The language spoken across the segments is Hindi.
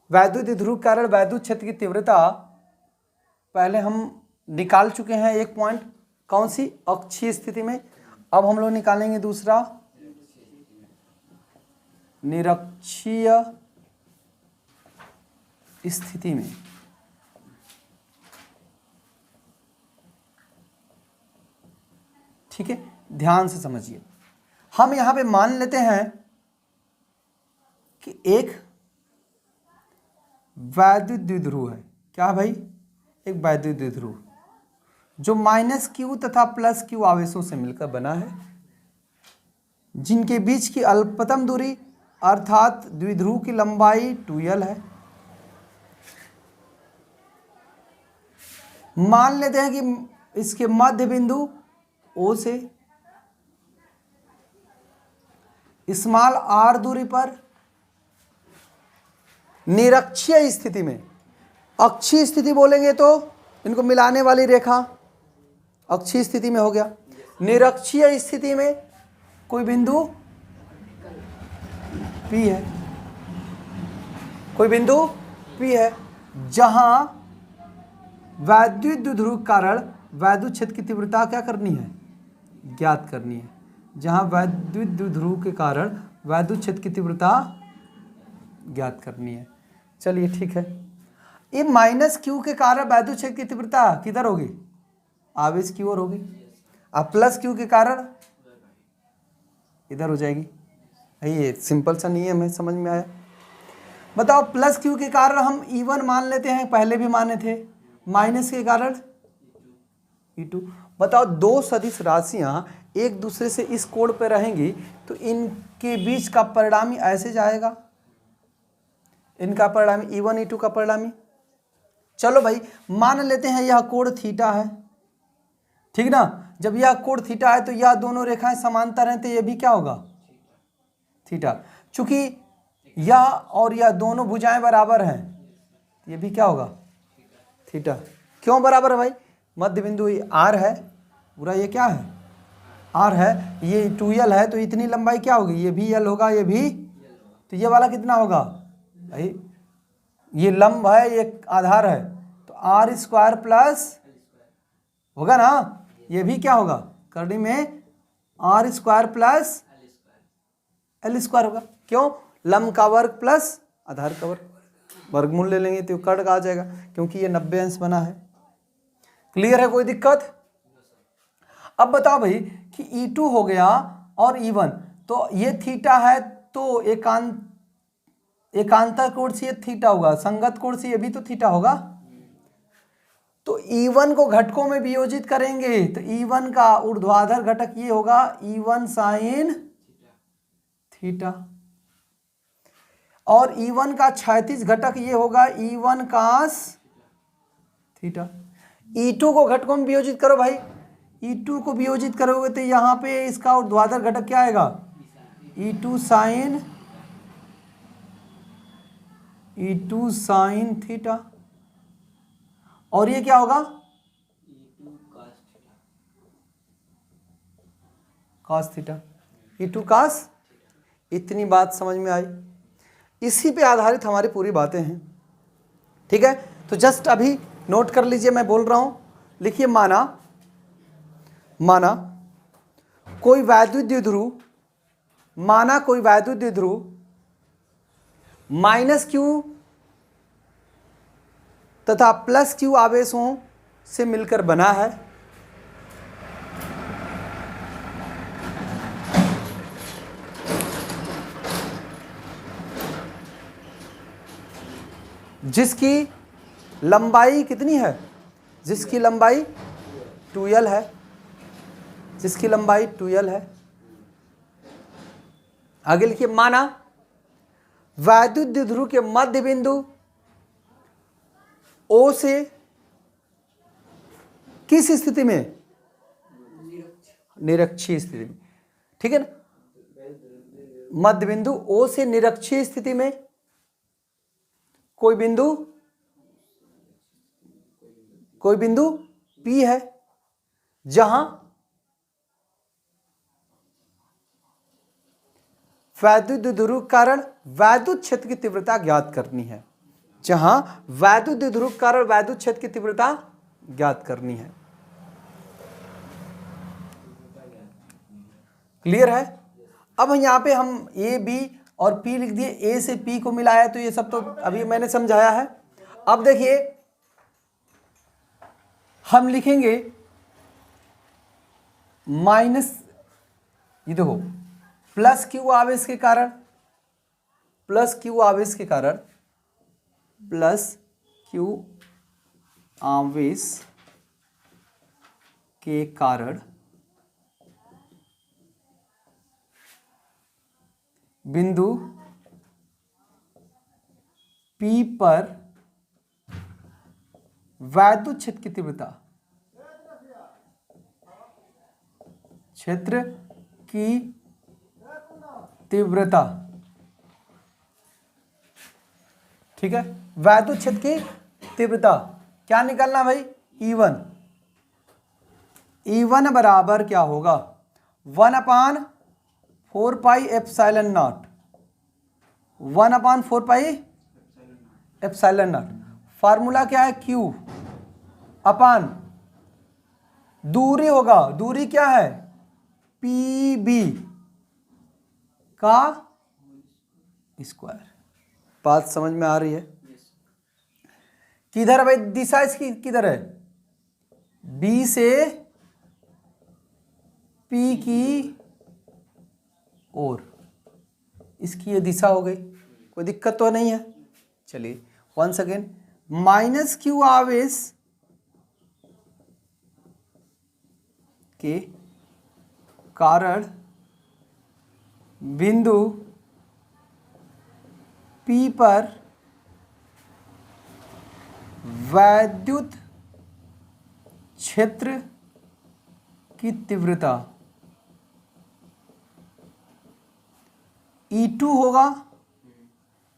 वैद्युत द्विध्रुव के कारण वैद्युत क्षेत्र की तीव्रता पहले हम निकाल चुके हैं एक पॉइंट, कौन सी, अक्षीय स्थिति में। अब हम लोग निकालेंगे दूसरा, निरक्षीय स्थिति में। ठीक है, ध्यान से समझिए। हम यहां पे मान लेते हैं कि एक वैद्युत द्विध्रुव है। क्या भाई, एक वैद्युत द्विध्रुव जो -q तथा +q आवेशों से मिलकर बना है, जिनके बीच की अल्पतम दूरी अर्थात द्विध्रुव की लंबाई 2l है। मान लेते हैं कि इसके मध्य बिंदु O से स्मॉल r दूरी पर निरक्षीय स्थिति में, अक्षीय स्थिति बोलेंगे तो इनको मिलाने वाली रेखा अक्षीय स्थिति में हो गया। निरक्षीय स्थिति में कोई बिंदु P है, कोई बिंदु P है, जहां वैद्युत द्विध्रुव के कारण वैद्युत क्षेत्र की तीव्रता क्या करनी है, ज्ञात करनी है। जहां वैद्युत द्विध्रुव के कारण वैद्युत क्षेत्र की तीव्रता ज्ञात करनी है। चलिए ठीक है, ये -q के कारण वैद्युत क्षेत्र की तीव्रता किधर होगी, आवेश की ओर होगी, और +q के कारण इधर हो जाएगी। ये सिंपल सा नियम है, समझ में आया। बताओ, +q के कारण हम E1 मान लेते हैं, पहले भी माने थे, माइनस के कारण E2। बताओ, दो सदिश राशियां एक दूसरे से इस कोण पर रहेंगी तो इनके बीच का परिणामी ऐसे जाएगा, इनका परिणामी E1 E2 का परिणामी। चलो भाई, मान लेते हैं यह कोण थीटा है, ठीक ना। जब यह कोण थीटा है तो यह दोनों रेखाएं समांतर हैं, तो यह भी क्या होगा, थीटा। चूंकि यह और यह दोनों भुजाएं बराबर हैं, ये भी क्या होगा, थीटा। क्यों बराबर है भाई, मध्य बिंदु R है, पूरा ये क्या है, R है, ये 2l है, तो इतनी लंबाई क्या होगी, ये भी l होगा, ये भी, तो ये वाला कितना होगा भाई, ये लंब है, ये आधार है, तो r² प्लस होगा ना, ये भी क्या होगा, करनी में r² प्लस l² होगा। क्यों, लंब का वर्ग प्लस आधार का वर्ग, वर्गमूल ले लेंगे तो कट आ जाएगा, क्योंकि ये 90 अंश बना है। क्लियर है, कोई दिक्कत। अब बताओ भाई कि E2 हो गया और E1, तो ये थीटा है, तो एकांतर कोण से ये थीटा होगा, संगत कोण से ये भी तो थीटा होगा। तो E1 को घटकों में वियोजित करेंगे तो E1 का ऊर्ध्वाधर घटक ये होगा E1 साइन थीटा, और E1 का क्षैतिज घटक ये होगा E1 कास थीटा। E2 को घटकों में वियोजित करो भाई, E2 को वियोजित करोगे तो यहाँ पे इसका ऊर्ध्वाधर घटक क्या आएगा, E2 साइन थीटा, और ये क्या होगा, cos थीटा, E2 cos। इतनी बात समझ में आई, इसी पे आधारित हमारी पूरी बातें हैं, ठीक है। तो जस्ट अभी नोट कर लीजिए, मैं बोल रहा हूं, लिखिए, माना कोई वैद्युत द्विध्रुव, माना कोई वैद्युत द्विध्रुव -q तथा +q आवेशों से मिलकर बना है, जिसकी लंबाई कितनी है, जिसकी लंबाई 2l है, जिसकी लंबाई 2l है। आगे लिखिए, माना वैद्युत द्विध्रुव के मध्य बिंदु O से किस स्थिति में, निरक्षीय स्थिति में, ठीक है ना। मध्य बिंदु O से निरक्षीय स्थिति में कोई बिंदु P है, जहां वैद्युत द्विध्रुव के कारण वैद्युत क्षेत्र की तीव्रता ज्ञात करनी है। जहां वैद्युत द्विध्रुव के कारण वैद्युत क्षेत्र की तीव्रता ज्ञात करनी है। क्लियर है? अब यहां पे हम ए बी और पी लिख दिए, ए से पी को मिलाया, तो ये सब तो अभी मैंने समझाया है। अब देखिए हम लिखेंगे माइनस, ये देखो प्लस क्यू आवेश के कारण, प्लस क्यू आवेश के कारण, प्लस क्यू आवेश के कारण बिंदु P पर वैद्युत क्षेत्र की तीव्रता, क्षेत्र की तीव्रता, ठीक है, वैद्युत क्षेत्र की तीव्रता क्या निकालना भाई, E1। E1 बराबर क्या होगा, 1/4 pi epsilon not, 1/4 pi epsilon not. Formula क्या है, Q अपान दूरी होगा, दूरी क्या है, PB का स्क्वायर। बात समझ में आ रही है? किधर है भाई दिशा इसकी, किधर है, B से P की ओर, इसकी ये दिशा हो गई, कोई दिक्कत तो नहीं है। चलिए वंस अगेन, माइनस क्यू आवेश के कारण बिंदु P पर वैद्युत क्षेत्र की तीव्रता E2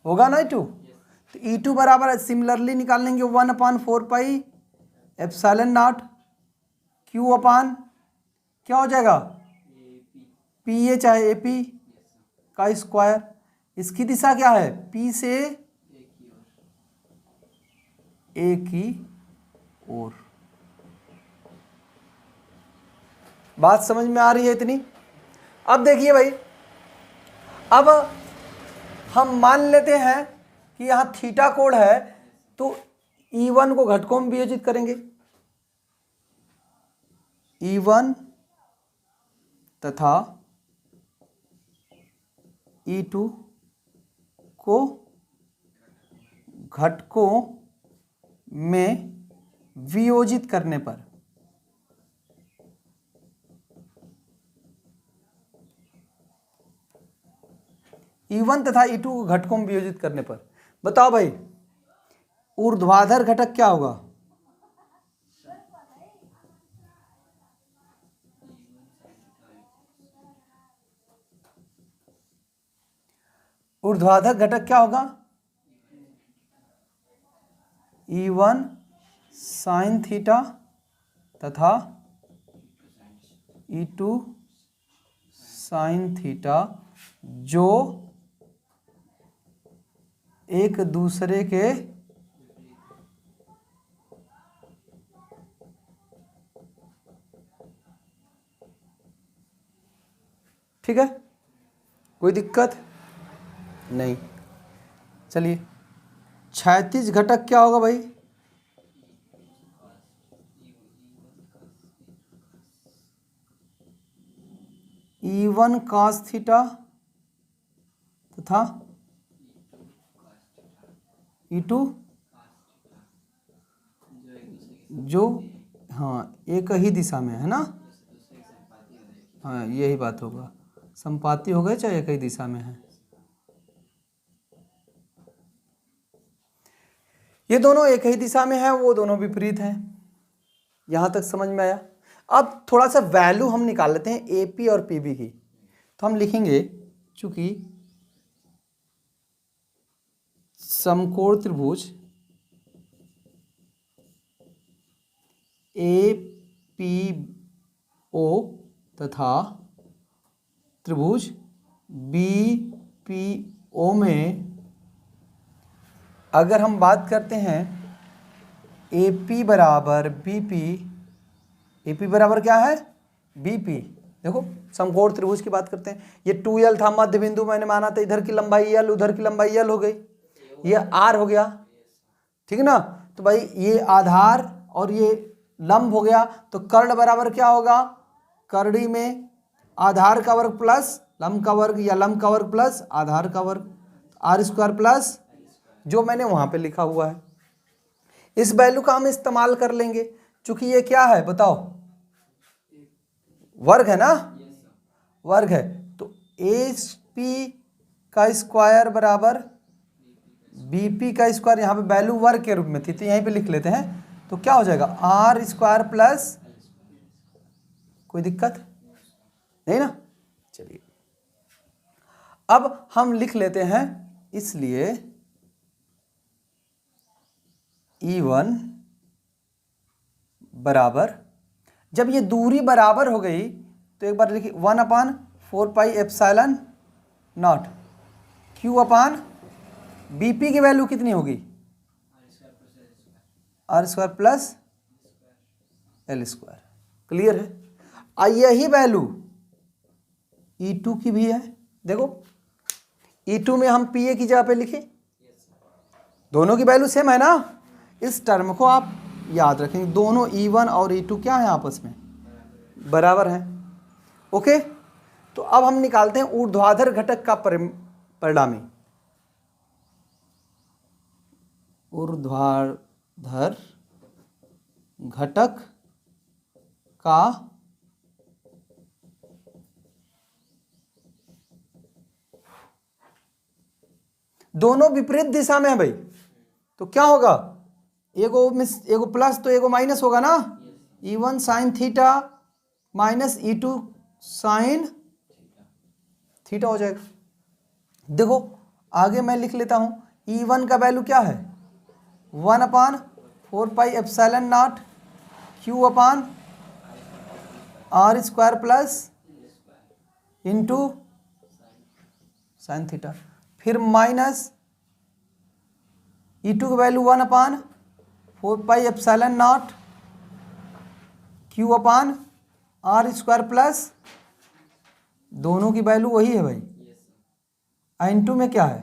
होगा ना E2, तो E2 बराबर सिमिलरली निकाल लेंगे 1/4 पाई एप्सिलॉन नॉट Q अपान क्या हो जाएगा, PA चाहे AP का स्क्वायर। इसकी दिशा क्या है, P से A की ओर। बात समझ में आ रही है इतनी? अब देखिए भाई, अब हम मान लेते हैं कि यहां थीटा कोण है, तो E1 को घटकों में वियोजित करेंगे, E1 तथा E2 को घटकों में वियोजित करने पर E1 तथा E2 को घटकों में वियोजित करने पर, बताओ भाई ऊर्ध्वाधर घटक क्या होगा, ऊर्ध्वाधर घटक क्या होगा, E1 साइन थीटा तथा E2 साइन थीटा, जो एक दूसरे के ठीक है, कोई दिक्कत नहीं। चलिए क्षैतिज घटक क्या होगा भाई, E1 cos थीटा तथा E2 जो हाँ एक ही दिशा में है ना, हाँ यही बात होगा, संपाती हो गए चाहे एक ही दिशा में है। ये दोनों एक ही दिशा में है, वो दोनों विपरीत हैं। यहां तक समझ में आया? अब थोड़ा सा वैल्यू हम निकाल लेते हैं एपी और पीबी की। तो हम लिखेंगे, चूंकि समकोण त्रिभुज APO तथा त्रिभुज BOC पी ओ में अगर हम बात करते हैं ए पी बराबर बी पी, ए पी बराबर क्या है बी पी। देखो समकोण त्रिभुज की बात करते हैं, ये 2l था मध्य बिंदु, मैंने माना था इधर की लंबाई l उधर की लंबाई l हो गई, ये r हो गया, ठीक है ना। तो भाई ये आधार और ये लंब हो गया, तो कर्ण बराबर क्या होगा, कर्णी में आधार का वर्ग प्लस लंब का वर्ग या लंब का वर्ग प्लस आधार का वर्ग, आर स्क्वायर प्लस जो मैंने वहां पे लिखा हुआ है। इस वैल्यू का हम इस्तेमाल कर लेंगे, चूंकि ये क्या है बताओ, वर्ग है ना, वर्ग है, तो ए पी का स्क्वायर बराबर बी पी का स्क्वायर, यहाँ पे वैल्यू वर्ग के रूप में थी तो यहीं पे लिख लेते हैं, तो क्या हो जाएगा आर स्क्वायर प्लस, कोई दिक्कत नहीं ना। चलिए अब हम लिख लेते हैं, इसलिए E1 बराबर, जब ये दूरी बराबर हो गई तो एक बार लिखिए 1/4 pi epsilon not Q upon BP की वैल्यू कितनी होगी R square plus L square. Clear है। यही वैल्यू E2 की भी है। देखो E2 में हम PA की जगह पे लिखे, दोनों की वैल्यू सेम है ना, इस टर्म को आप याद रखेंगे, दोनों E1 और E2 क्या है आपस में बराबर हैं। ओके, तो अब हम निकालते हैं ऊर्ध्वाधर घटक का परिणामी, ऊर्ध्वाधर घटक का दोनों विपरीत दिशा में है भाई, तो क्या होगा, एगो प्लस तो एगो माइनस होगा ना, E1 sine theta minus E2 sine theta हो जाएगा। देखो आगे मैं लिख लेता हूं, E1 का वैल्यू क्या है 1/4 pi epsilon not Q upon R square plus into sine theta, फिर माइनस E2 की value 1/4 pi epsilon not Q upon R square plus, दोनों की वैल्यू वही है भाई, N2 में क्या है,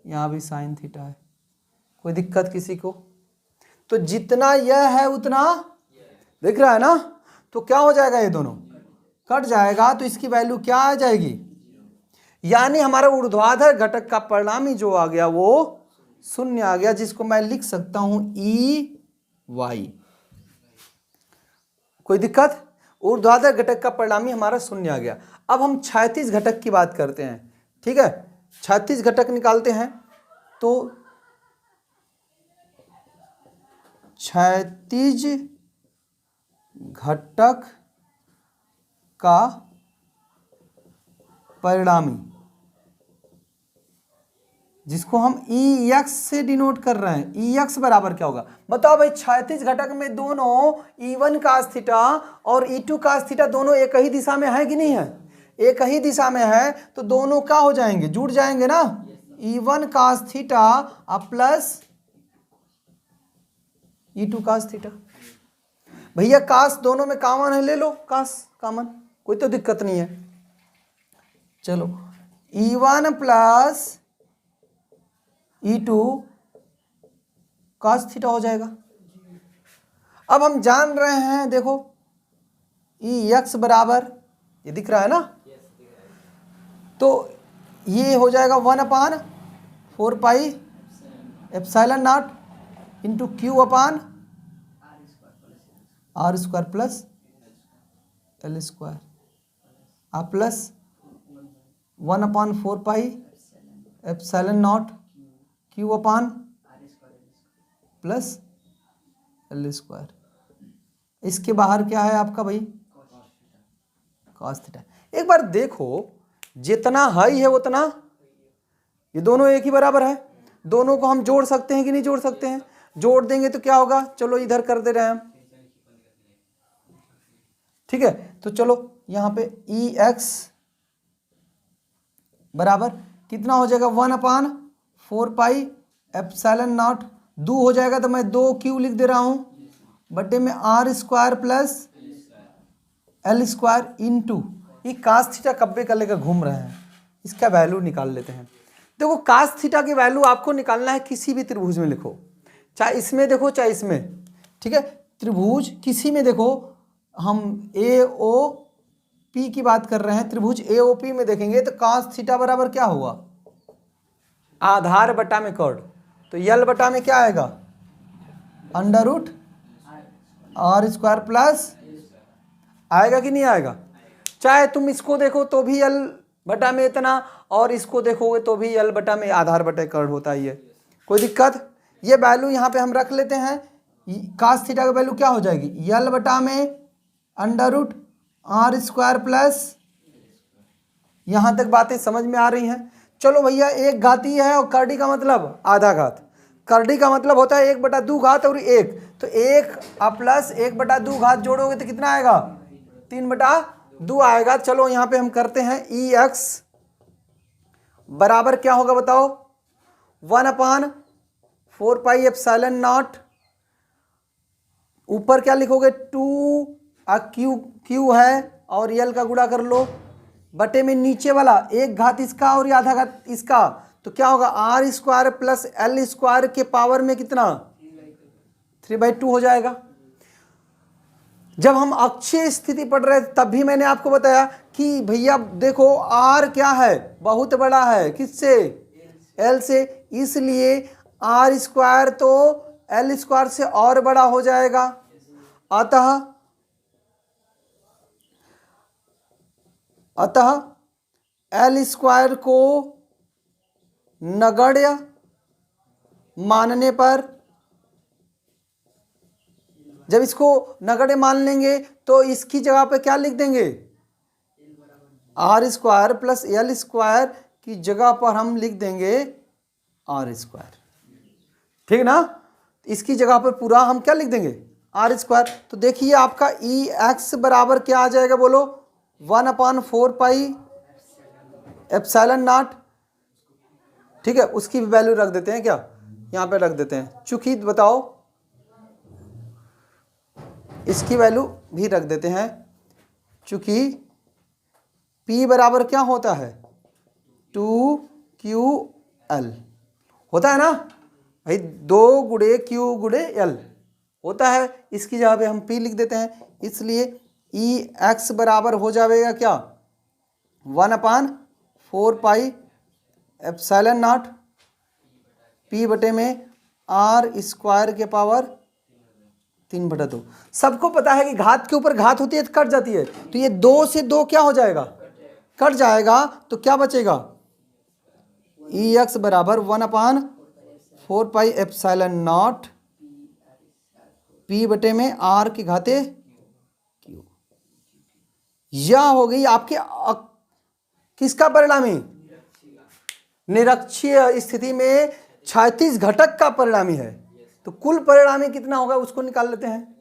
यहाँ भी साइन थीटा है, कोई दिक्कत किसी को, तो जितना यह है उतना दिख रहा है ना, तो क्या हो जाएगा, ये दोनों कट जाएगा, तो इसकी वैल्यू क्या आ जाएगी, यानी हमारा ऊर्ध्वाधर घटक का परिणामी जो आ गया वो शून्य आ गया, जिसको मैं लिख सकता हूं EY। कोई दिक्कत, ऊर्ध्वाधर घटक का परिणामी हमारा शून्य आ गया। अब हम क्षैतिज घटक की बात करते हैं, ठीक है, क्षैतिज घटक निकालते हैं, तो क्षैतिज घटक का परिणामी, जिसको हम EX से डिनोट कर रहे हैं, EX बराबर क्या होगा बताओ भाई, क्षैतिज घटक में दोनों E1 cos थीटा और E2 cos थीटा दोनों एक ही दिशा में है कि नहीं है, एक ही दिशा में है, तो दोनों क्या हो जाएंगे, जुड़ जाएंगे ना, E1 cos theta plus E2 cos theta. भैया कास दोनों में कॉमन है, ले लो कास कॉमन, कोई तो दिक्कत नहीं है। चलो E1 plus E2 cos theta हो जाएगा। अब हम जान रहे हैं, देखो EX बराबर, ये दिख रहा है ना, तो ये हो जाएगा 1/4 pi epsilon not into Q upon R square plus L square, आ plus 1/4 pi epsilon not Q upon plus L square, इसके बाहर क्या है आपका भाई cos थीटा। एक बार देखो, जितना हाई है उतना, ये दोनों एक ही बराबर है, दोनों को हम जोड़ सकते हैं कि नहीं जोड़ सकते हैं, जोड़ देंगे तो क्या होगा, चलो इधर कर दे रहे हैं हम, ठीक है, तो चलो यहाँ पे EX बराबर कितना हो जाएगा 1/4πε0। 2 हो जाएगा तो मैं 2q लिख दे रहा हूँ बटे में r² प्लस l² इंटू ये कास थीटा कब्बे का लेकर घूम रहे हैं, इसका वैल्यू निकाल लेते हैं। देखो कास थीटा की वैल्यू आपको निकालना है किसी भी त्रिभुज में लिखो, चाहे इसमें देखो चाहे इसमें, ठीक है। त्रिभुज किसी में देखो, हम AOP की बात कर रहे हैं, त्रिभुज AOP में देखेंगे तो कास थीटा बराबर क्या हुआ, आधार बटा में कर्ण, तो यल बटा में क्या आएगा √r² प्लस आएगा कि नहीं आएगा। चाहे तुम इसको देखो तो भी यल बटा में इतना, और इसको देखोगे तो भी यल बटा में आधार बटे कर्ण होता ही है, कोई दिक्कत। ये वैल्यू यहाँ पे हम रख लेते हैं, कास थीटा का वैल्यू क्या हो जाएगी यल बटा में √r² प्लस, यहाँ तक बातें समझ में आ रही हैं। चलो भैया एक घाती है और करडी का मतलब आधा घात, करडी का मतलब होता है 1/2 घात और 1, तो 1 प्लस 1/2 घात जोड़ोगे तो कितना आएगा 3/2 आएगा। चलो यहाँ पे हम करते हैं EX बराबर क्या होगा बताओ 1/4πε0, ऊपर क्या लिखोगे 2q है और यल का गुणा कर लो बटे में नीचे वाला 1 घात इसका और आधा घात इसका, तो क्या होगा r² प्लस l² के पावर में कितना 3/2 हो जाएगा। जब हम अक्षीय स्थिति पढ़ रहे थे तब भी मैंने आपको बताया कि भैया देखो r क्या है बहुत बड़ा है, किससे l से, इसलिए r² तो l² से और बड़ा हो जाएगा। अतः l² को नगण्य मानने पर, जब इसको नगण्य मान लेंगे तो इसकी जगह पे क्या लिख देंगे r² प्लस l² की जगह पर हम लिख देंगे r², ठीक ना। इसकी जगह पर पूरा हम क्या लिख देंगे r²। तो देखिए आपका EX बराबर क्या आ जाएगा बोलो 1/4πε0, ठीक है। उसकी भी वैल्यू रख देते हैं, क्या यहाँ पे रख देते हैं, चूंकि बताओ इसकी वैल्यू भी रख देते हैं, चूंकि P बराबर क्या होता है 2QL होता है ना भाई, 2 गुणे Q गुणे L होता है, इसकी जगह पे हम P लिख देते हैं, इसलिए EX बराबर हो जाएगा क्या 1/4πε0 P बटे में r² के पावर 3/2। सबको पता है कि घात के ऊपर घात होती है तो कट जाती है, तो ये 2 से 2 क्या हो जाएगा कट जाएगा, तो क्या बचेगा EX बराबर 1/4πε0 P बटे में r की घाते q। यह हो गई आपके किसका परिणामी, निरक्षीय स्थिति में क्षैतिज घटक का परिणामी है। तो कुल परिणामी कितना होगा उसको निकाल लेते हैं,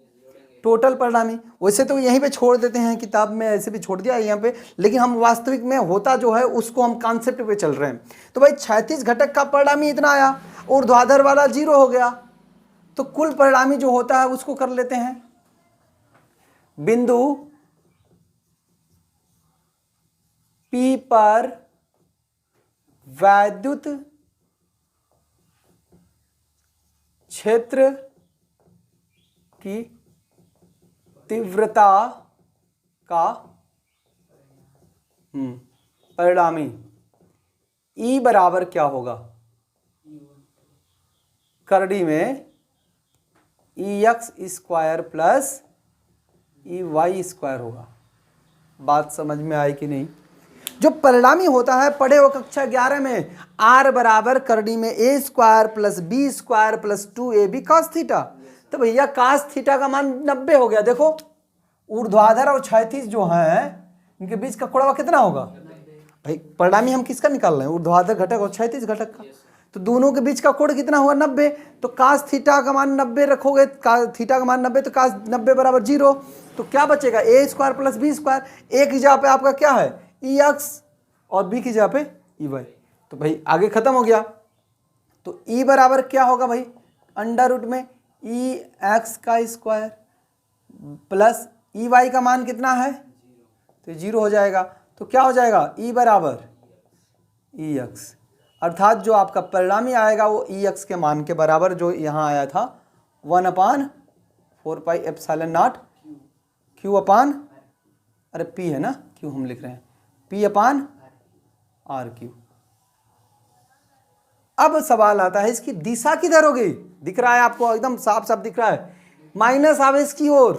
टोटल परिणामी। वैसे तो यहीं पे छोड़ देते हैं, किताब में ऐसे भी छोड़ दिया है यहाँ पे, लेकिन हम वास्तविक में होता जो है उसको हम कॉन्सेप्ट पे चल रहे हैं। तो भाई क्षैतिज घटक का परिणामी इतना आया, ऊर्ध्वाधर वाला 0 हो गया, तो कुल परिणामी जो होता है उसको कर लेते हैं। बिंदु P पर वैद्युत क्षेत्र की तीव्रता का परिणामी E बराबर क्या होगा, करड़ी में EX² प्लस EY² होगा। बात समझ में आई कि नहीं। जो परिणामी होता है पढ़े हो कक्षा 11 में, R बराबर करड़ी में A² plus B² plus 2AB cos theta. तो भैया cos थीटा का मान 90 हो गया। देखो ऊर्ध्वाधर और क्षैतिज जो है इनके बीच का कोणवा कितना होगा भाई, परिणामी हम किसका निकाल रहे हैं, ऊर्ध्वाधर घटक और क्षैतिज घटक का, तो दोनों के बीच का कोण कितना हुआ 90। तो cos थीटा का मान 90 रखोगे, थीटा का मान 90, तो cos 90 बराबर 0, तो क्या बचेगा A² प्लस B²। A की जगह पे आपका क्या है EX और B की जगह पे ई वाई। तो भाई आगे खत्म हो गया। तो ई बराबर क्या होगा भाई, अंडर रूट में ई एक्स का स्क्वायर प्लस ई वाई का मान कितना है, तो 0 हो जाएगा। तो क्या हो जाएगा, ई बराबर ई एक्स, अर्थात जो आपका परिणामी आएगा वो ई एक्स के मान के बराबर जो यहाँ आया था 1/4 पाई एप्सिलॉन नॉट क्यू अपान, अरे पी है ना, क्यू हम लिख रहे हैं, पी अपान आर क्यू। अब सवाल आता है इसकी दिशा किधर होगी, दिख रहा है आपको, एकदम साफ साफ दिख रहा है, माइनस आवेश की ओर,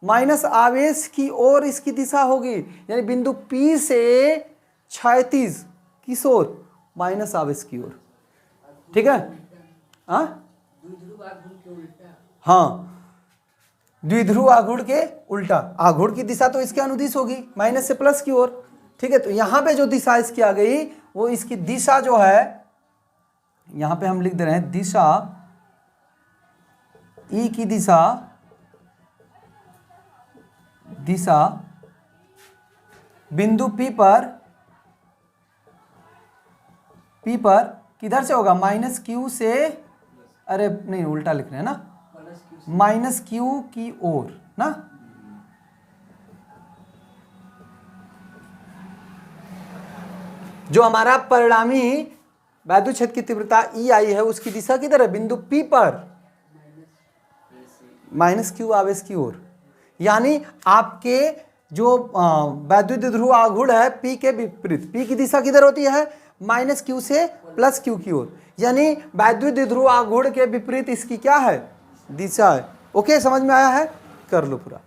माइनस आवेश की ओर इसकी दिशा होगी, यानी बिंदु P से क्षैतिज किस ओर, माइनस आवेश की ओर। ठीक है, हाँ, द्विध्रुव आघूर्ण के उल्टा, आघूर्ण की दिशा तो इसके अनुदिश होगी, माइनस से प्लस की ओर। ठीक है, तो यहां पे जो दिशा इसकी आ गई वो इसकी दिशा जो है, यहां पे हम लिख दे रहे हैं दिशा, ई की दिशा, दिशा बिंदु P पर किधर से होगा, माइनस क्यू से, अरे नहीं उल्टा लिख रहे हैं ना, माइनस क्यू की ओर ना। जो हमारा परिणामी वैद्युत क्षेत्र की तीव्रता ई आई है उसकी दिशा किधर है, बिंदु P पर माइनस क्यू आवेश की ओर। यानी आपके जो वैद्युत द्विध्रुव आघूर्ण है P के विपरीत, P की दिशा किधर होती है, माइनस क्यू से प्लस क्यू की ओर, यानी वैद्युत द्विध्रुव आघूर्ण के विपरीत इसकी क्या है, दिशा है। ओके, समझ में आया है, कर लो पूरा।